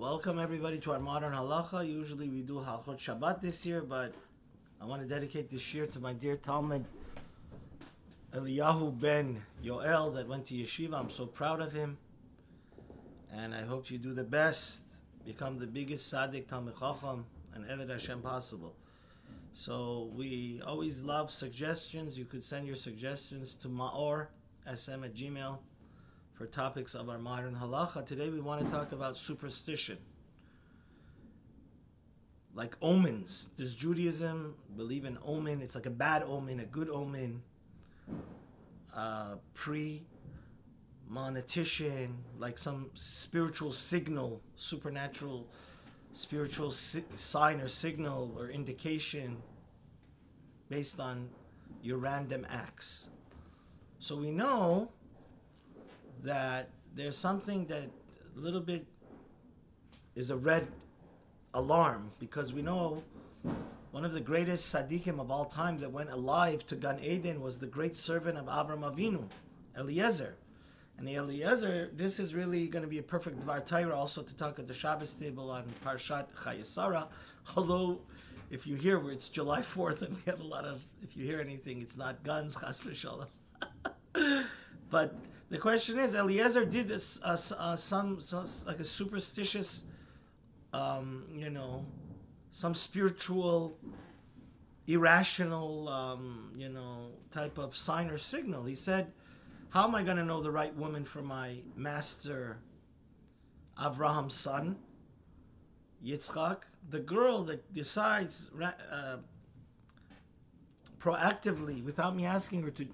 Welcome everybody to our modern halacha. Usually we do halachot Shabbat this year, but I want to dedicate this year to my dear Talmud Eliyahu ben Yoel that went to yeshiva. I'm so proud of him, and I hope you do the best, become the biggest tzaddik, Talmid Chacham, and Eved Hashem possible. So we always love suggestions. You could send your suggestions to maor.sm@gmail.com for topics of our modern halacha. Today we want to talk about superstition, like omens. Does Judaism believe in omen? It's like a bad omen, a good omen, premonition, like some spiritual signal, supernatural spiritual sign or signal or indication based on your random acts. So we know that there's something that a little bit is a red alarm, because we know one of the greatest tzaddikim of all time that went alive to Gan Eden was the great servant of Avraham Avinu, Eliezer. And the Eliezer, this is really going to be a perfect Dvar Torah also to talk at the Shabbos table on Parshat Chayesara. Although, if you hear where it's July 4th and we have a lot of, if you hear anything, it's not guns, chas v'shalom. But the question is, Eliezer did some like a superstitious, some spiritual, irrational, type of sign or signal. He said, how am I going to know the right woman for my master Avraham's son, Yitzchak? The girl that decides proactively, without me asking her to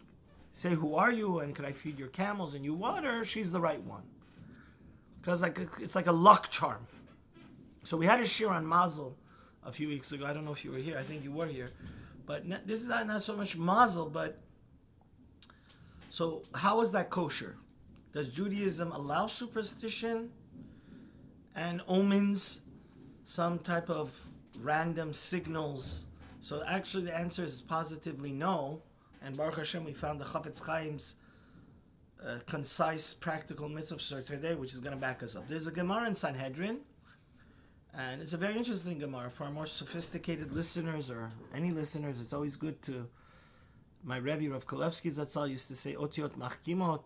say, who are you and can I feed your camels and you water, she's the right one. Because it's like a luck charm. So we had a shir on Mazel a few weeks ago. I don't know if you were here. I think you were here. But this is not so much Mazel, but so how is that kosher? Does Judaism allow superstition and omens, some type of random signals? So actually the answer is positively no. And Baruch Hashem, we found the Chafetz Chaim's concise, practical mitzvah today, which is going to back us up. There's a Gemara in Sanhedrin, and it's a very interesting Gemara. For our more sophisticated listeners, or any listeners, it's always good to, my Rebbe, Rav Kolevsky Zatzal, used to say, Otiot Machkimot.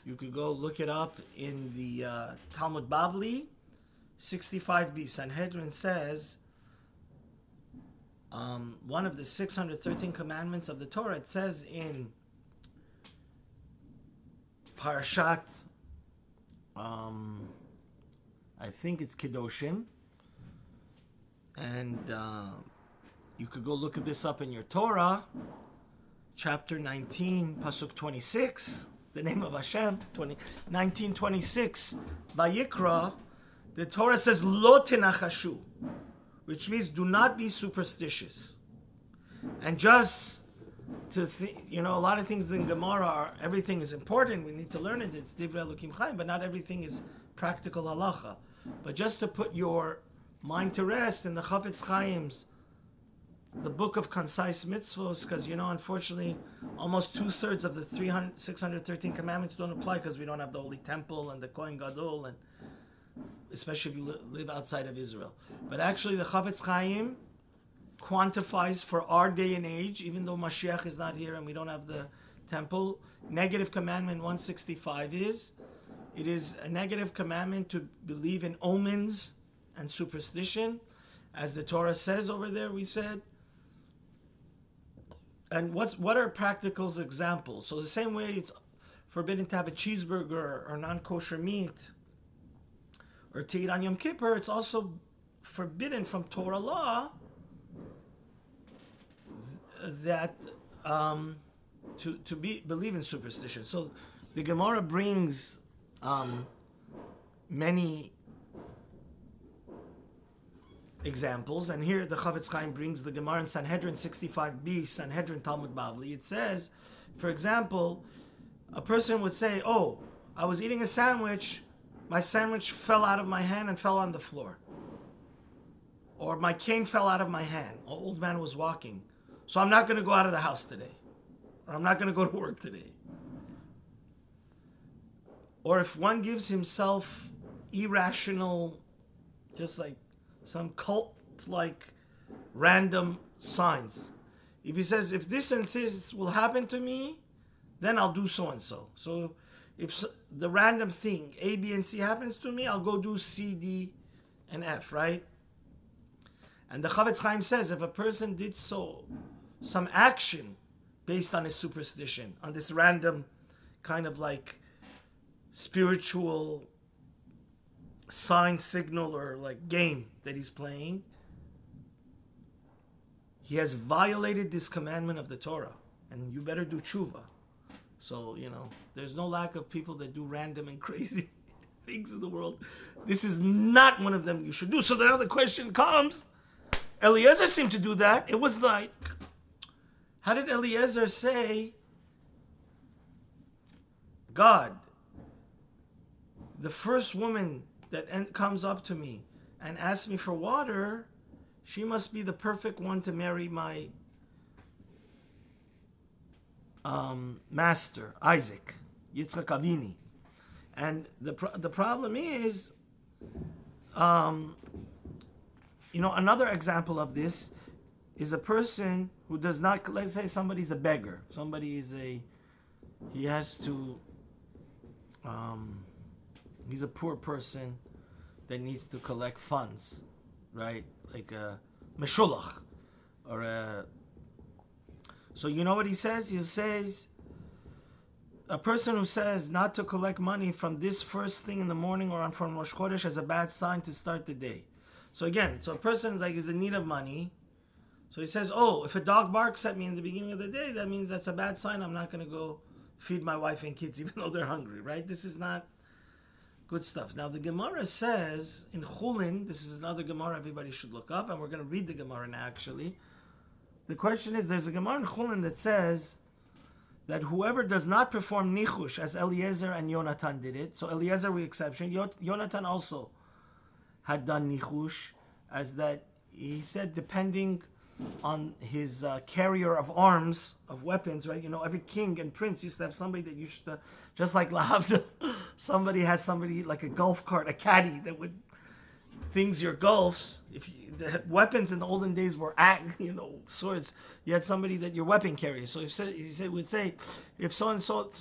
You could go look it up in the Talmud Bavli, 65b. Sanhedrin says, one of the 613 commandments of the Torah, it says in Parashat, I think it's Kedoshim, and you could go look at this up in your Torah, chapter 19, Pasuk 26, the name of Hashem, 1926, Vayikra, the Torah says, Lo tenachashu, which means do not be superstitious. And just to a lot of things in Gemara are, everything is important, we need to learn it, it's Divrei Elokim Chaim, but not everything is practical halacha. But just to put your mind to rest in the Chafetz Chaim's, the book of concise mitzvos, because unfortunately almost 2/3 of the 613 commandments don't apply because we don't have the Holy Temple and the Kohen Gadol, and especially if you live outside of Israel. But actually the Chafetz Chaim quantifies for our day and age, even though Mashiach is not here and we don't have the temple, negative commandment 165 it is a negative commandment to believe in omens and superstition, as the Torah says over there, we said. And what are practical examples? So the same way it's forbidden to have a cheeseburger or non-kosher meat, or to eat on Yom Kippur, it's also forbidden from Torah law that to believe in superstition. So the Gemara brings many examples, and here the Chafetz Chaim brings the Gemara in Sanhedrin 65b, Sanhedrin Talmud Bavli. It says, for example, a person would say, oh, I was eating a sandwich, my sandwich fell out of my hand and fell on the floor. Or my cane fell out of my hand. An old man was walking. So I'm not going to go out of the house today. Or I'm not going to go to work today. Or if one gives himself irrational just like some cult-like random signs. If he says, if this and this will happen to me, then I'll do so and so. So if the random thing A, B, and C happens to me, I'll go do C, D, and F, right? And the Chavetz Chaim says, if a person did some action based on his superstition, on this random kind of like spiritual sign, signal, or like game that he's playing, he has violated this commandment of the Torah, and you better do tshuva. So, there's no lack of people that do random and crazy things in the world. This is not one of them you should do. So now the question comes, Eliezer seemed to do that. It was like, how did Eliezer say, God, the first woman that comes up to me and asks me for water, she must be the perfect one to marry my master, Isaac, Yitzchak Avini. And the problem is, another example of this is a person who does not, let's say somebody's a beggar. He's a poor person that needs to collect funds, right? Like a meshulach, or a... So you know what he says? He says, a person who says not to collect money from this first thing in the morning or from Rosh Chodesh has a bad sign to start the day. So again, a person is in need of money. So he says, if a dog barks at me in the beginning of the day, that means that's a bad sign. I'm not going to go feed my wife and kids even though they're hungry, right? This is not good stuff. Now the Gemara says in Chulin, this is another Gemara everybody should look up, and we're going to read the Gemara now actually. The question is, there's a Gemara in Chulin that says that whoever does not perform nichush, as Eliezer and Yonatan did it, so Eliezer with exception, Yonatan also had done nichush, as that he said depending on his carrier of arms, of weapons, right? Every king and prince used to have somebody that used to, just like Lahavda, somebody like a golf cart, a caddy that would things your gulfs. The weapons in the olden days were swords. You had somebody that your weapon carrier. So he would say, if so and so,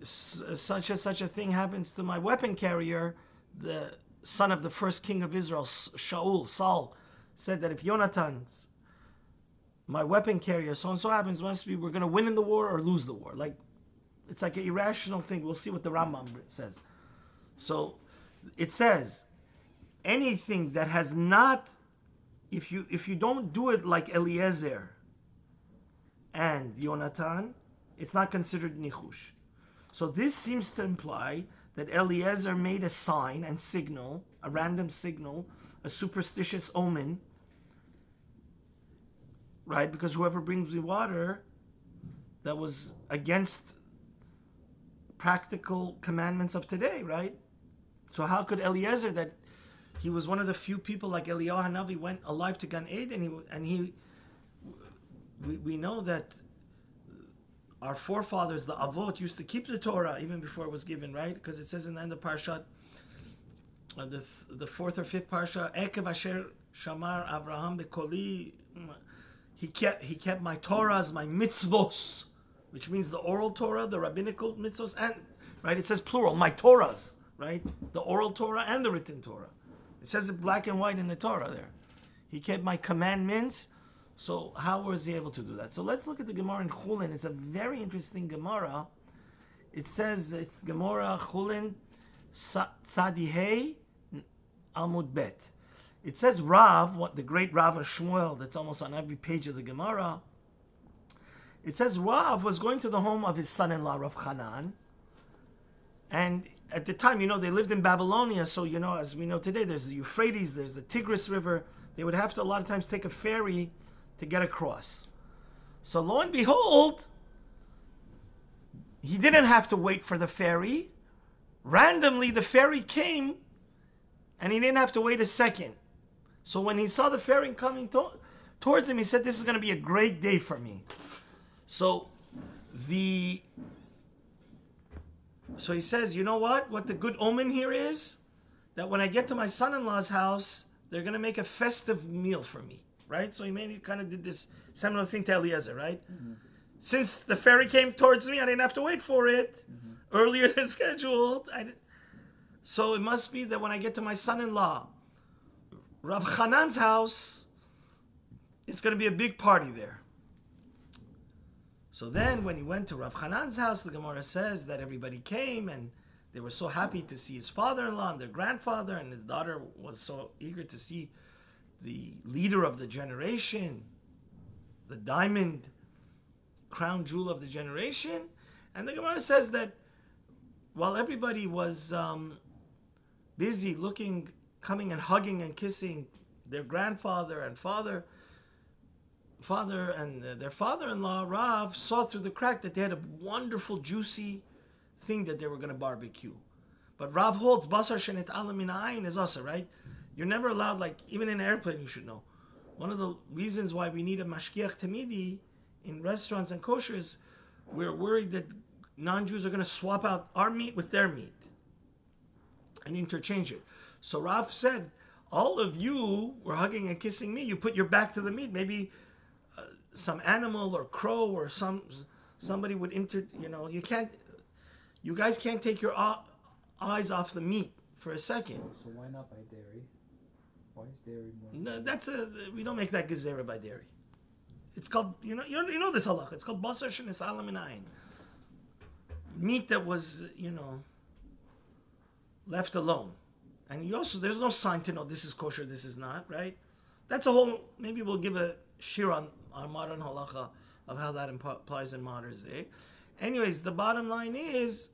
such a thing happens to my weapon carrier, the son of the first king of Israel, Saul, said that if Yonatan's my weapon carrier, so and so happens, must be we're going to win in the war or lose the war. It's like an irrational thing. We'll see what the Rambam says. So it says, anything that has not, if you don't do it like Eliezer and Yonatan, it's not considered nichush. So this seems to imply that Eliezer made a sign and signal, a random signal, a superstitious omen, right? Because whoever brings me water, that was against practical commandments of today, right? So how could Eliezer, that he was one of the few people like Eliyahu Hanavi went alive to Gan Eden, we know that our forefathers, the Avot, used to keep the Torah even before it was given, right? Because it says in the end of Parshat, the fourth or fifth Parsha, Ekev Asher Shamar Avraham Bekoli, he kept my Torahs, my mitzvos, which means the oral Torah, the rabbinical mitzvos, and, right, it says plural, my Torahs, right? The oral Torah and the written Torah. It says it black and white in the Torah there. He kept my commandments. So how was he able to do that? So let's look at the Gemara in Chulin. It's a very interesting Gemara. It says, it's Gemara Chulin Tzadihei Amud Bet. It says Rav, the great Rav of Shmuel, that's almost on every page of the Gemara. It says Rav was going to the home of his son-in-law, Rav Hanan. And at the time, they lived in Babylonia. So, as we know today, there's the Euphrates, there's the Tigris River. They would have to a lot of times take a ferry to get across. So lo and behold, he didn't have to wait for the ferry. Randomly, the ferry came, and he didn't have to wait a second. So when he saw the ferry coming towards him, he said, this is going to be a great day for me. So he says, you know what? What the good omen here is? that when I get to my son-in-law's house, they're going to make a festive meal for me, right? So he kind of did this similar thing to Eliezer, right? Mm-hmm. Since the ferry came towards me, I didn't have to wait for it earlier than scheduled. So it must be that when I get to my son-in-law, Rav Hanan's house, it's going to be a big party there. So then when he went to Rav Hanan's house, the Gemara says that everybody came and they were so happy to see his father-in-law and their grandfather, and his daughter was so eager to see the leader of the generation, the diamond crown jewel of the generation. And the Gemara says that while everybody was busy looking, coming and hugging and kissing their grandfather and father and their father-in-law, Rav saw through the crack that they had a wonderful, juicy thing that they were going to barbecue. But Rav holds basar shenet alam min ha'ayin is also, right? You're never allowed, like, even in an airplane, you should know. One of the reasons why we need a mashgiach tamidi in restaurants and koshers, we're worried that non-Jews are going to swap out our meat with their meat and interchange it. So Rav said, all of you were hugging and kissing me. You put your back to the meat. Maybe some animal or crow or somebody would you guys can't take your eyes off the meat for a second. So why not buy dairy? Why is dairy more? No, we don't make that gezerah by dairy. It's called, you know this halacha. It's called basar shenes alam min ha'ayin. Meat that was, left alone. And there's no sign to know this is kosher, this is not, right? That's a whole, maybe we'll give a shir on our modern halacha of how that applies in modern day. Anyways, the bottom line is,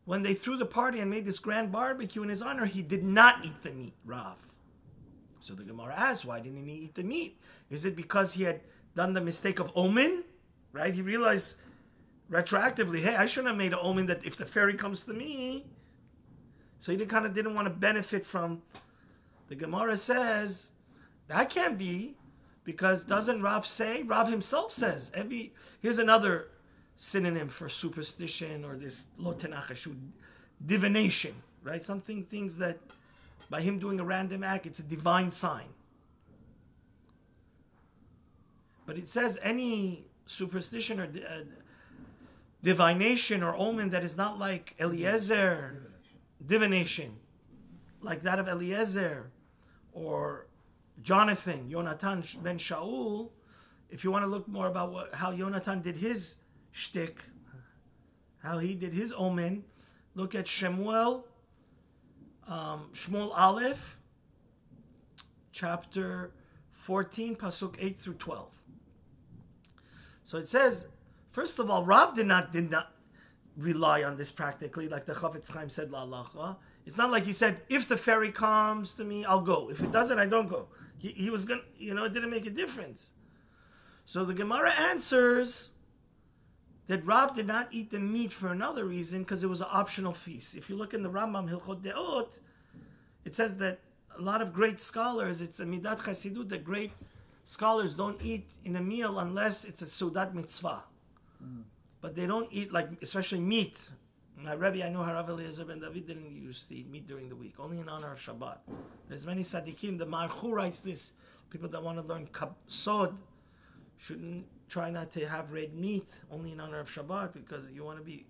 when they threw the party and made this grand barbecue in his honor, he did not eat the meat, Rav. So the Gemara asks, why didn't he eat the meat? Is it because he had done the mistake of Omen? Right? He realized retroactively, hey, I shouldn't have made an Omen that if the ferry comes to me. So he kind of didn't want to benefit from. The Gemara says, that can't be, because doesn't Rav say? Rav himself says, here's another synonym for superstition or this lo tenachashu, divination, right? Things that by him doing a random act, it's a divine sign. But it says any superstition or divination or omen that is not like Eliezer, divination, like that of Eliezer or Jonathan, Yonatan ben Shaul. If you want to look more about how Yonatan did his shtick, how he did his omen, look at Shmuel Aleph, chapter 14, pasuk 8 through 12. So it says, first of all, Rav did not rely on this practically, like the Chafetz Chaim said, La halacha. It's not like he said, if the ferry comes to me, I'll go. If it doesn't, I don't go. He was going to, it didn't make a difference. So the Gemara answers that Rav did not eat the meat for another reason, because it was an optional feast. If you look in the Rambam Hilchot Deot, it says that a lot of great scholars, it's a midat chasidut, that great scholars don't eat in a meal unless it's a sudat mitzvah. But they don't eat, like, especially meat. My Rebbe, I know Harav Eliezer ben David didn't used to eat meat during the week, only in honor of Shabbat. There's many tzaddikim. The Marchu writes this. People that want to learn sod shouldn't try not to have red meat, only in honor of Shabbat, because you want to be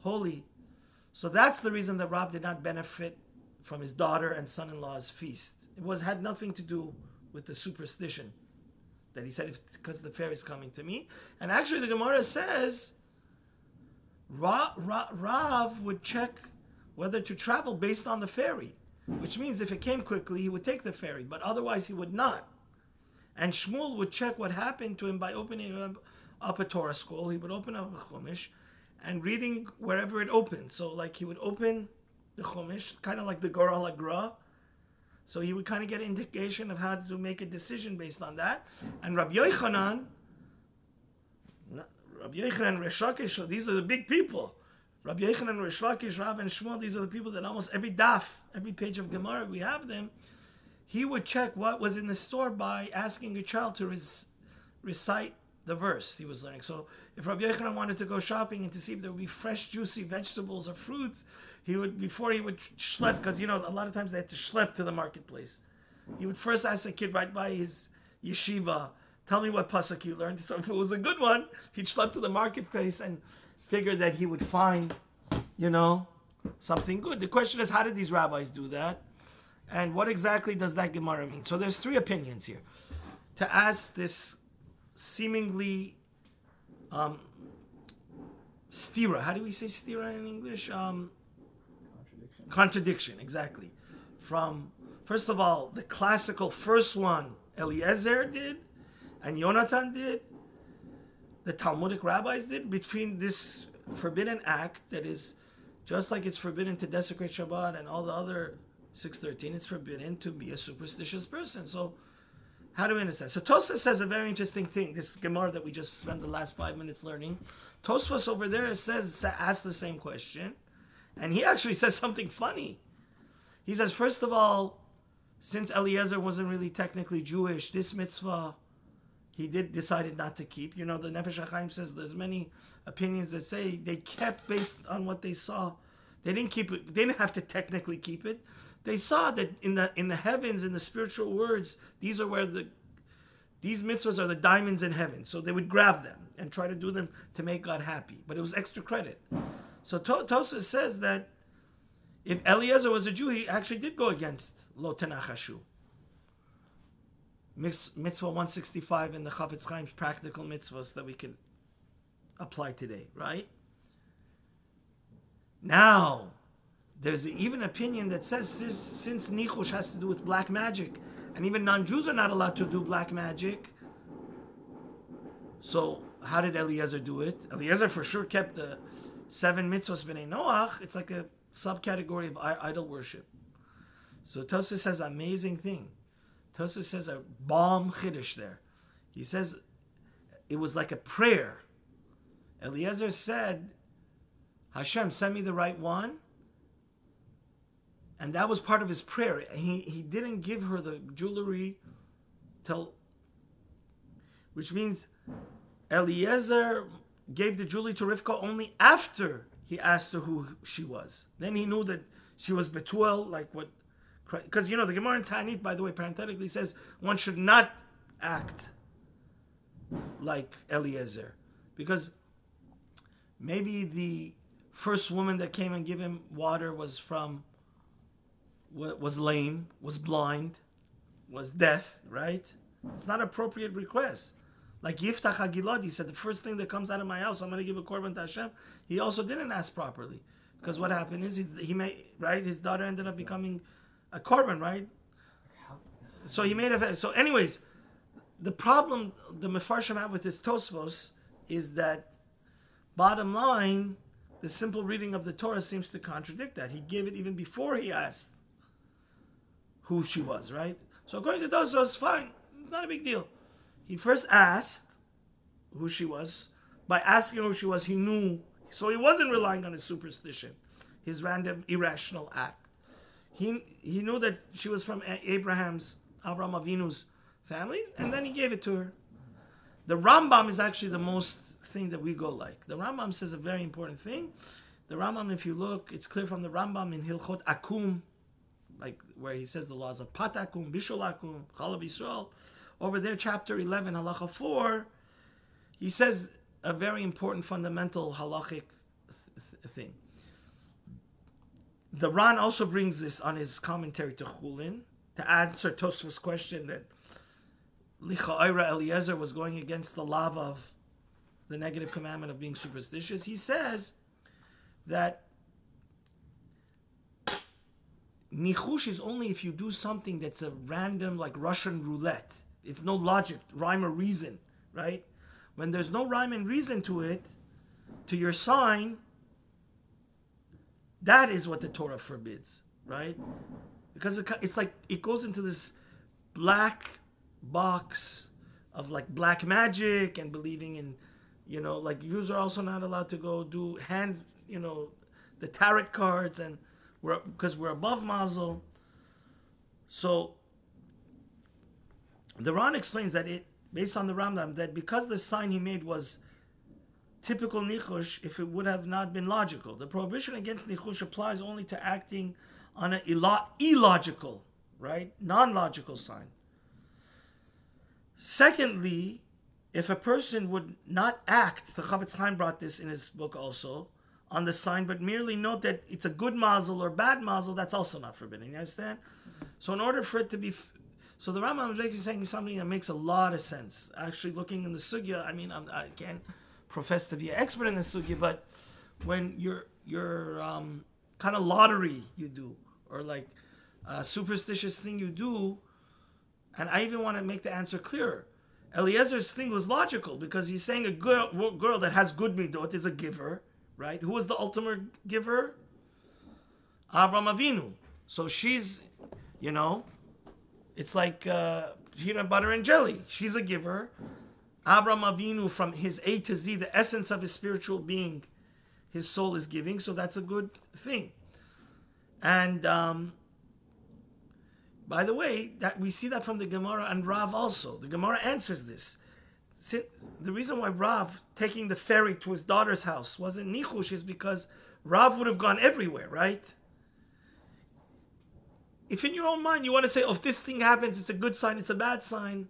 holy. So that's the reason that Rav did not benefit from his daughter and son-in-law's feast. It had nothing to do with the superstition that he said, because the ferry is coming to me. And actually the Gemara says Rav would check whether to travel based on the ferry, which means if it came quickly, he would take the ferry, but otherwise he would not. And Shmuel would check what happened to him by opening up a Torah scroll. He would open up a Chumash and reading wherever it opened. So like he would open the Chumash, kind of like the Gur al Agra. So he would kind of get an indication of how to make a decision based on that. And Rabbi Yochanan, Resh Lakish, these are the big people. Rabbi Yochanan, Resh Lakish, Rav, and Shmuel, these are the people that almost every daf, every page of Gemara, we have them. He would check what was in the store by asking a child to recite the verse he was learning. So if Rabbi Yochanan wanted to go shopping and to see if there would be fresh, juicy vegetables or fruits, before he would schlep, because a lot of times they had to schlep to the marketplace. He would first ask the kid right by his yeshiva, tell me what pasuk you learned. So if it was a good one, he'd schlep to the marketplace and figure that he would find, something good. The question is, how did these rabbis do that? And what exactly does that Gemara mean? So there's three opinions here. To ask this seemingly stira. How do we say stira in English? Contradiction, exactly. From, first of all, the classical first one, Eliezer did, and Yonatan did, the Talmudic rabbis did, between this forbidden act that is, just like it's forbidden to desecrate Shabbat and all the other 613, it's forbidden to be a superstitious person. So, how do we understand? So Tosfos says a very interesting thing. This Gemara that we just spent the last 5 minutes learning. Tosfos over there asks the same question. And he actually says something funny. He says, first of all, since Eliezer wasn't really technically Jewish, this mitzvah he decided not to keep. The Nefesh HaChaim says there's many opinions that say they kept based on what they saw. They didn't keep it. They didn't have to technically keep it. They saw that in the heavens, in the spiritual worlds, these mitzvahs are the diamonds in heaven. So they would grab them and try to do them to make God happy. But it was extra credit. So Tosfos says that if Eliezer was a Jew, he actually did go against Lo Tenachashu. Mitzvah 165 in the Chafetz Chaim's practical mitzvahs that we can apply today, right? Now, there's even an opinion that says since Nichush has to do with black magic, and even non-Jews are not allowed to do black magic, so how did Eliezer do it? Eliezer for sure kept the 7 mitzvahs b'nei Noach. It's like a subcategory of idol worship. So Tosfos says an amazing thing. Tosfos says a bomb chiddush there. He says it was like a prayer. Eliezer said, Hashem, send me the right one. And that was part of his prayer. He didn't give her the jewelry which means Eliezer gave the jewelry to Rivka only after he asked her who she was. Then he knew that she was Betuel, because the Gemara in Ta'anit, by the way, parenthetically says one should not act like Eliezer, because maybe the first woman that came and gave him water was lame, was blind, was deaf, right? It's not an appropriate request. Like Yiftach HaGilad, he said, the first thing that comes out of my house, I'm going to give a korban to Hashem. He also didn't ask properly. Because what happened is, his daughter ended up becoming a korban, right? So he made a... So anyways, the problem the Mefarshim have with this Tosfos is that, bottom line, the simple reading of the Torah seems to contradict that. He gave it even before he asked who she was, right? So according to Tosfos, fine. It's not a big deal. He first asked who she was. By asking who she was, he knew. So he wasn't relying on his superstition, his random, irrational act. He knew that she was from Avraham Avinu's family, and then he gave it to her. The Rambam is actually the most thing that we go like. The Rambam says a very important thing. The Rambam, if you look, it's clear from the Rambam in Hilchot Akum, like where he says the laws of Patakum, Bishul Akum, Chalav Yisrael. Over there, chapter 11, halacha 4, he says a very important fundamental halachic thing. The Ran also brings this on his commentary to Chulin to answer Tosfos' question that Licha'ira Eliezer was going against the law of the negative commandment of being superstitious. He says that Nichush is only if you do something that's a random, like Russian roulette. It's no logic, rhyme or reason, right? When there's no rhyme and reason to it, to your sign, that is what the Torah forbids, right? Because it's like, it goes into this black box of like black magic and believing in, like Jews are also not allowed to go do the tarot cards, and because we're above Mazel. So the Ran explains that based on the Rambam, that because the sign he made was typical nichush, if it would have not been logical. The prohibition against nichush applies only to acting on an illogical, right, non-logical sign. Secondly, if a person would not act, the Chavetz Chaim brought this in his book also, on the sign, but merely note that it's a good mazel or bad mazel, that's also not forbidden. You understand? So in order for it to be... So the Rambam is saying something that makes a lot of sense. Actually, looking in the sugya, I mean, I can't profess to be an expert in the sugya, but when you're kind of lottery you do, or like a superstitious thing you do, and I even want to make the answer clearer. Eliezer's thing was logical because he's saying a girl that has good midot is a giver, right? Who was the ultimate giver? Avraham Avinu. So she's, it's like peanut butter and jelly. She's a giver. Avraham Avinu, from his A to Z, the essence of his spiritual being, his soul is giving. So that's a good thing. And by the way, that we see that from the Gemara and Rav also. The Gemara answers this. The reason why Rav taking the ferry to his daughter's house wasn't nichush is because Rav would have gone everywhere, right? If in your own mind you want to say, oh, if this thing happens, it's a good sign, it's a bad sign,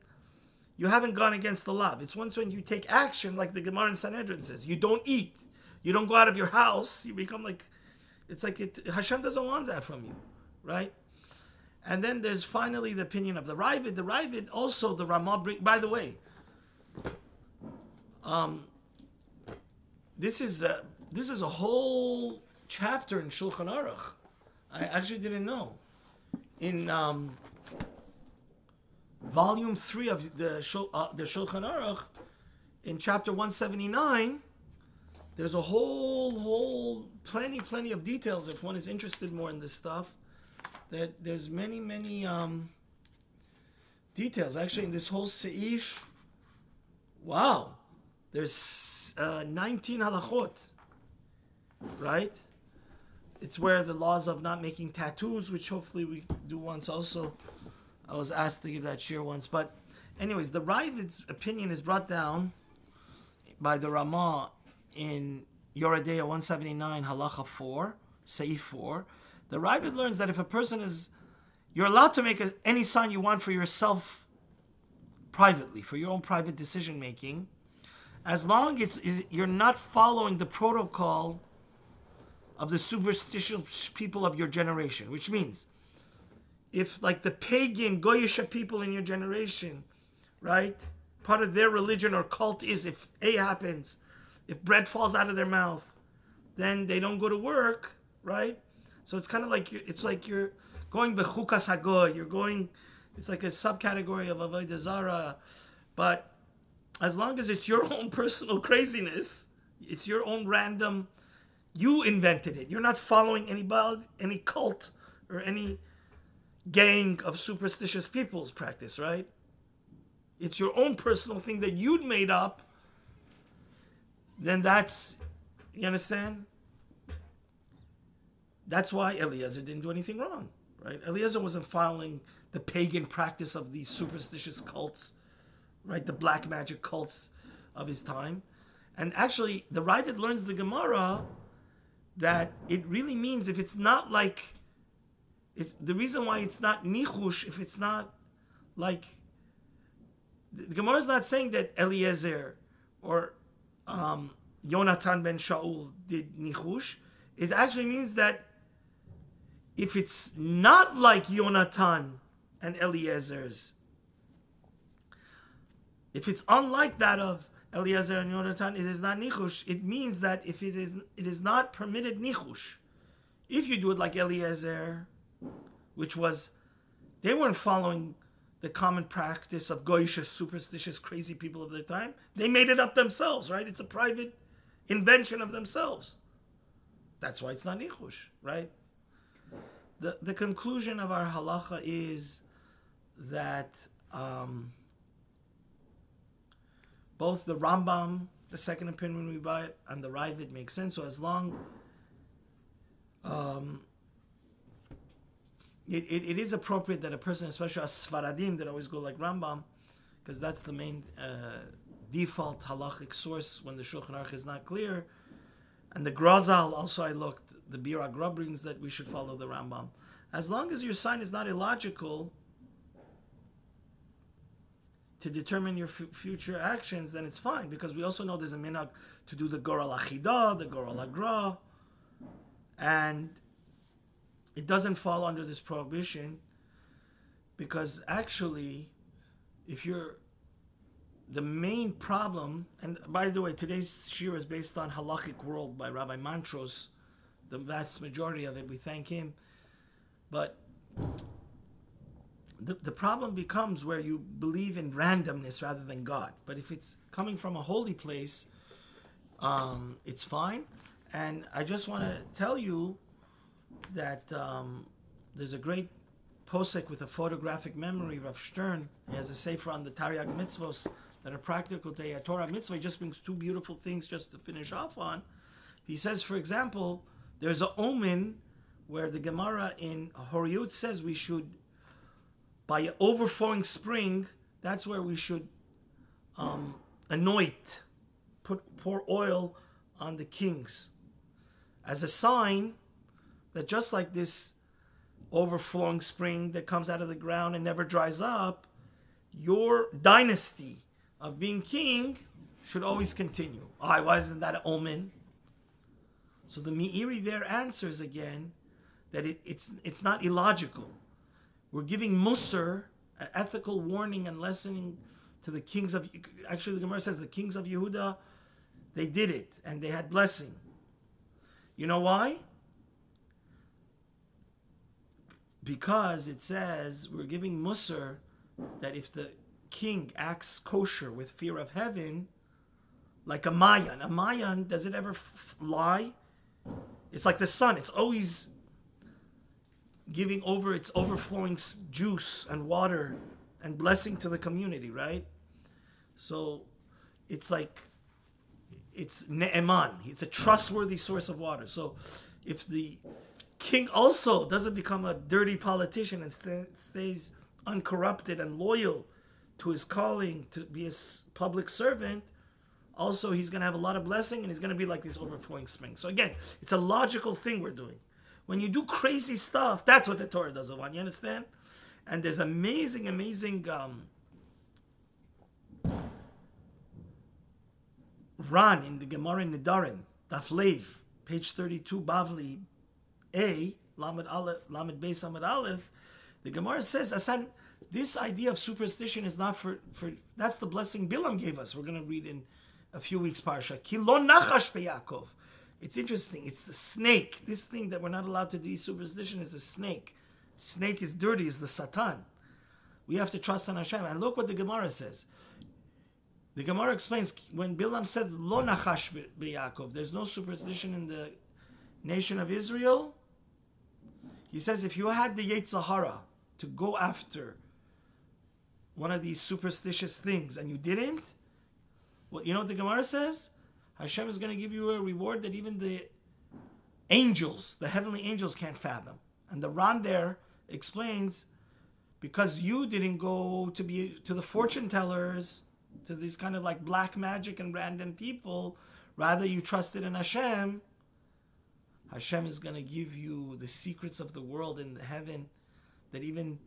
you haven't gone against the law. It's once when you take action, like the Gemara in Sanhedrin says, you don't eat, you don't go out of your house, you become like, Hashem doesn't want that from you, right? And then there's finally the opinion of the Ravid. The Ravid also, the Ramah, by the way, this is a whole chapter in Shulchan Aruch. I actually didn't know. In volume 3 of the Shulchan Aruch, in chapter 179, there's a whole plenty of details if one is interested more in this stuff. That there's many details. Actually, in this whole seif, wow, there's 19 halachot, right? It's where the laws of not making tattoos, which hopefully we do once also. I was asked to give that shir once. But anyways, the Ravid's opinion is brought down by the Ramah in Yoredeya 179, halacha 4, seif 4. The Ravid learns that if a person you're allowed to make any sign you want for yourself privately, for your own private decision making, as long as you're not following the protocol of the superstitious people of your generation. Which means, if like the pagan Goyish people in your generation, right, part of their religion or cult is if A happens, if bread falls out of their mouth, then they don't go to work, right? So it's kind of like you're going bechukas hagoy. You're going. It's like a subcategory of avodah zara, but as long as it's your own personal craziness, it's your own random. You invented it. You're not following any cult or any gang of superstitious people's practice, right? It's your own personal thing that you'd made up. Then that's, you understand? That's why Eliezer didn't do anything wrong, right? Eliezer wasn't following the pagan practice of these superstitious cults, right? The black magic cults of his time. And actually, the Ravid learns the Gemara that it really means if it's not like, it's the reason why it's not nichush, if it's not like, the Gemara is not saying that Eliezer or Yonatan ben Shaul did nichush. It actually means that if it's not like Yonatan and Eliezer's, if it's unlike that of Eliezer and Yonatan, it is not nichush. It means that if it is not permitted nichush. If you do it like Eliezer, which was, they weren't following the common practice of goyish, superstitious, crazy people of their time. They made it up themselves, right? It's a private invention of themselves. That's why it's not nichush, right? The conclusion of our halacha is that both the Rambam, the second opinion we buy it, and the Ravid make sense. So as long it is appropriate that a person, especially a Sfaradim that always go like Rambam, because that's the main default halachic source when the Shulchan Aruch is not clear. And the Grazal, also I looked, the Bir HaGra brings that we should follow the Rambam. As long as your sign is not illogical to determine your future actions, then it's fine, because we also know there's a minhag to do the Goral Achida, the Goral HaGra, and it doesn't fall under this prohibition, because actually, if you're the main problem, and by the way, today's shir is based on Halachic World by Rabbi Mantros, the vast majority of it, we thank him. But the problem becomes where you believe in randomness rather than God. But if it's coming from a holy place, it's fine. And I just want to tell you that there's a great posek with a photographic memory, Rav Stern. He has a sefer on the Tariag mitzvos that are practical to a Torah mitzvah. He just brings two beautiful things just to finish off on. He says, for example, there's an omen where the Gemara in Horiyut says we should, by an overflowing spring, that's where we should anoint, pour oil on the kings, as a sign that just like this overflowing spring that comes out of the ground and never dries up, your dynasty of being king should always continue. Why isn't that an omen? So the Meiri there answers again that it's not illogical. We're giving Musar, an ethical warning and lesson to the kings of... Actually, the Gemara says the kings of Yehuda, they did it and they had blessing. You know why? Because it says we're giving Musar that if the king acts kosher with fear of heaven, like a Mayan, does it ever lie? It's like the sun. It's always giving over its overflowing juice and water and blessing to the community, right? So it's like, it's ne'eman. It's a trustworthy source of water. So if the king also doesn't become a dirty politician and stays uncorrupted and loyal to his calling to be a public servant, also he's going to have a lot of blessing and he's going to be like this overflowing spring. So again, it's a logical thing we're doing. When you do crazy stuff, that's what the Torah doesn't want. You understand? And there's amazing Ran in the Gemara in Nedarim, Daf Lev, page 32, Bavli A, Lamed Beis Lamed Aleph. The Gemara says, Asan, this idea of superstition is not for that's the blessing Bilam gave us. We're going to read in a few weeks Parsha. Ki lo nachash beYaakov. It's interesting. It's the snake. This thing that we're not allowed to do superstition is a snake. Snake is dirty, is the Satan. We have to trust in Hashem. And look what the Gemara says. The Gemara explains when Bilam said lo nachash beYaakov, there's no superstition in the nation of Israel. He says if you had the Yetzer Hara to go after one of these superstitious things and you didn't, well, you know what the Gemara says? Hashem is going to give you a reward that even the angels, the heavenly angels, can't fathom. And the Ran there explains, because you didn't go to the fortune tellers, to these kind of like black magic and random people, rather you trusted in Hashem, Hashem is going to give you the secrets of the world in heaven, that even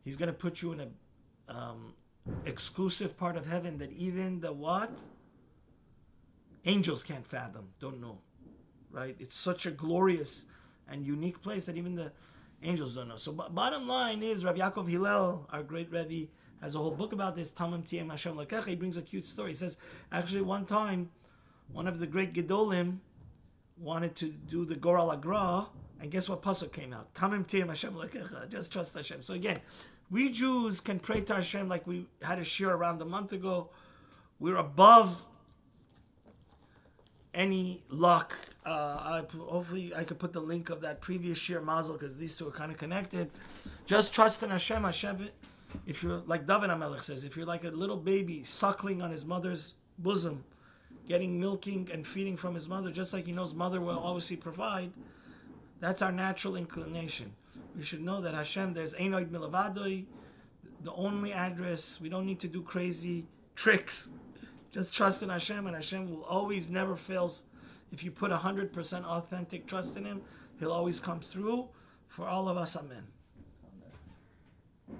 He's going to put you in a exclusive part of heaven that even the what? Angels can't fathom, don't know, right? It's such a glorious and unique place that even the angels don't know. So bottom line is, Rabbi Yaakov Hillel, our great Rebbe, has a whole book about this, Tamim Tiem Hashem Lekecha. He brings a cute story. He says, actually one time, one of the great Gedolim wanted to do the Goral HaGra, and guess what pasuk came out? Tamim Tiem Hashem Lekecha. Just trust Hashem. So again, we Jews can pray to Hashem like we had a shir around a month ago. We're above any luck. Hopefully I could put the link of that previous shir Mazel, because these two are kind of connected. Just trust in Hashem. Hashem, if you're like David HaMelech says, if you're like a little baby suckling on his mother's bosom, getting milking and feeding from his mother, just like he knows mother will obviously provide, that's our natural inclination. We should know that Hashem, there's Einoid Milavadoi, the only address. We don't need to do crazy tricks. Just trust in Hashem, and Hashem will always, never fails. If you put 100% authentic trust in Him, He'll always come through for all of us. Amen.